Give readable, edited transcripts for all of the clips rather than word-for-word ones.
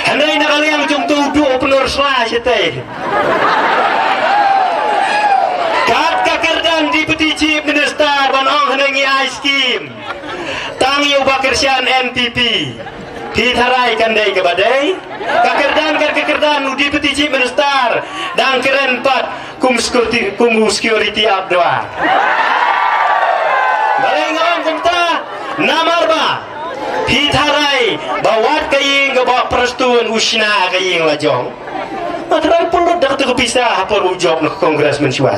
Hanay nakaliang yung tudo penur slash ite. Kat kakerdan Deputy Chief Minister banong hanangi ice cream. Tang yu bakersian NPP. Pitharai kandai ke badai. Kakerdan Deputy Chief Minister dan keren pat kum security abdua. Balengong kumta namarba. Pitharai bawat kaying gabak perstuan usna kaying lajong. Matrai pulut dak tu kepisah apa ujok nak kongres mensuah.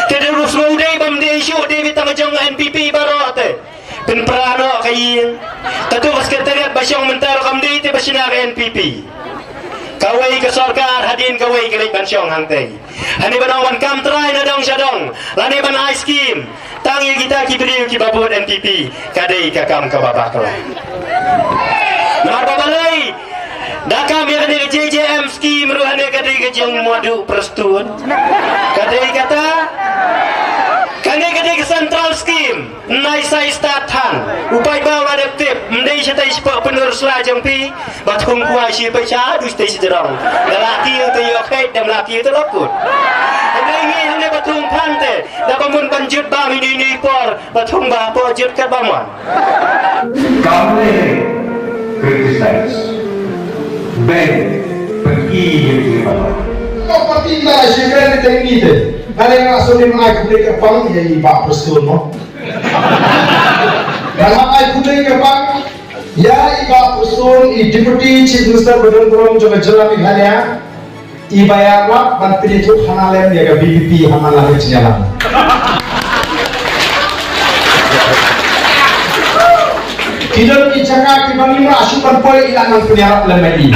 Tidak urus mudai bamde isu de bitang jong NPP baru te. Pen perano kaying. Tatu sekretariat basyong mentar kamdi te basina ke NPP. Kawai ke sarkar hadin kawai ke lek bansyong hangtei. Hani banawan kam trai na dong sadong. Lani ban ice cream. Tangi kita kibri ki babut NPP. Kadai ka kam ka babak lah. Mar babalai. Dakam yang ada JJM scheme ruhani kadai ke jeng madu perstun. Kadai kata kadai ke central scheme. Nai sai startan. Upai bawa adaptif. Mendai setai sepak penur selajang pi. Batung kuai si baca dus tei sederang. Lelaki itu yokai dan lelaki itu lokut. Kadai ini hanya batung pante. Dapat mun banjut bam ini por. Batung bah pojut kat baman. Kami criticize. Ben pergi yang mana? Kau pasti dah sekarang ni tinggi tu. Ada yang asal ni mengaku mereka pang ya iba persul no. Kalau aku mereka pang ya iba persul i Deputy Chief Minister Badan Kurang juga jalan Meghalaya. Iba yang apa? Menteri itu hanalem dia ke BBP hanalem jalan. Tidak dicakap di bawah lima asupan poin ilan yang penyarap lemari.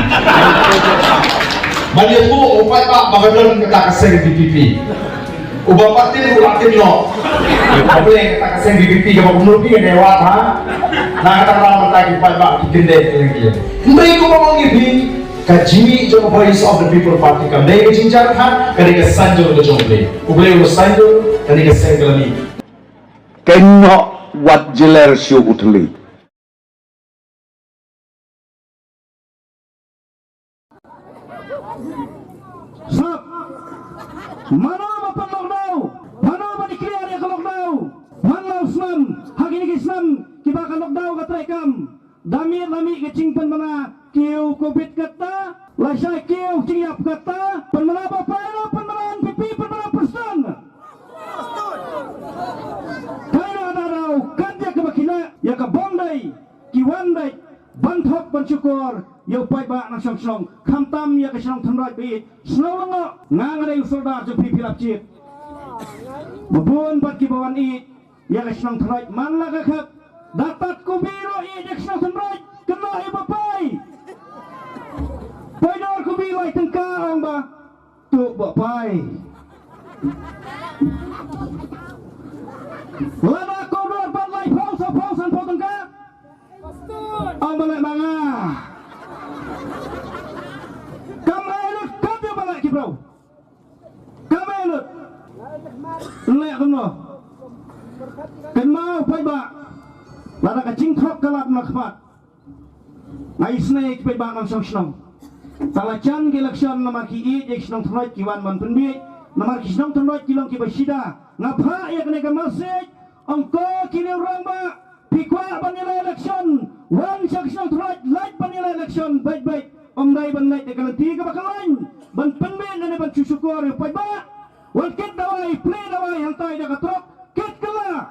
Bagi itu upai pak bagadon kita kasih BPP. Ubah parti ulang tim no. Boleh kita kasih BPP kalau menurut dia dewa ha. Nah kita orang mentagi upai pak bikin deh lagi. Mereka ngomong ini kaji jom voice of the people party kam. Mereka jinjar kan ketika sanjung le jomble. Ubah sanjung ketika sengelami. Kenok wat jeler siu utli. Mana apa lockdown? Mana apa dikira dia ke lockdown? Mana Usman? Hari ini Islam kita akan lockdown ke terekam. Damir lami ke cingpen mana? Kiu COVID kata, lasai kiu cingap kata. Penmana apa payah? Penmana NPP, penmana person. Kaya ada rau kerja kebakina ya ke bondai, kiwandai, banthok bansyukur. Yau pai ba na song khamtam ya ke song thamrai bi snow ngo ngangare usolda jo pipilap chip bubun pat ki bawan I ya ke song thamrai man la ka khat dapat ku biro I dek song thamrai kena I bapai pai dor ku bi lai tengka ong ba tu bapai lana ko dor pat lai pausa pausan po tengka ong ba lai manga Kamelut kami balak kibrau. Kamelut. Lek kamu. Kenmau pai ba. Lada kacing thok kalap nakmat. Nai snake pai ba nang song snong. Salacan election nomor ki ek snong throi kiwan man penbi. Nomor ki snong throi kilong ki basida. Ngapa ya kena ke masjid. Angko kini orang ba. Pikwa panila election. Wan sak snong throi light panila election. Baik-baik. Omdai ban naik dekat tiga bakalan, ban penben dan ban cucukur yang pada, wal kit dawai, play dawai, hantai dekat truk, kit kela.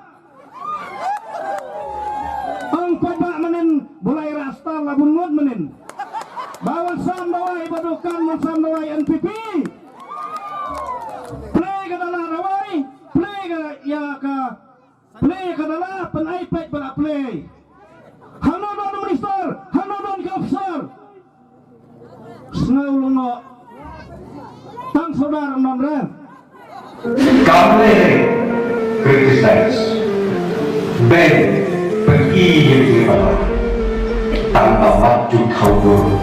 Ang pada menen, bulai rasta labun ngod menen. Bawan sam dawai, badukan sam dawai NPP. Play kadalah dawai, play ya ka, play kadalah pen iPad pada play. Hano don minister, hano don officer. Snow lungo tang saudara non-rel Kami criticize. Ben pergi yang mana? Tanpa maju kau bola.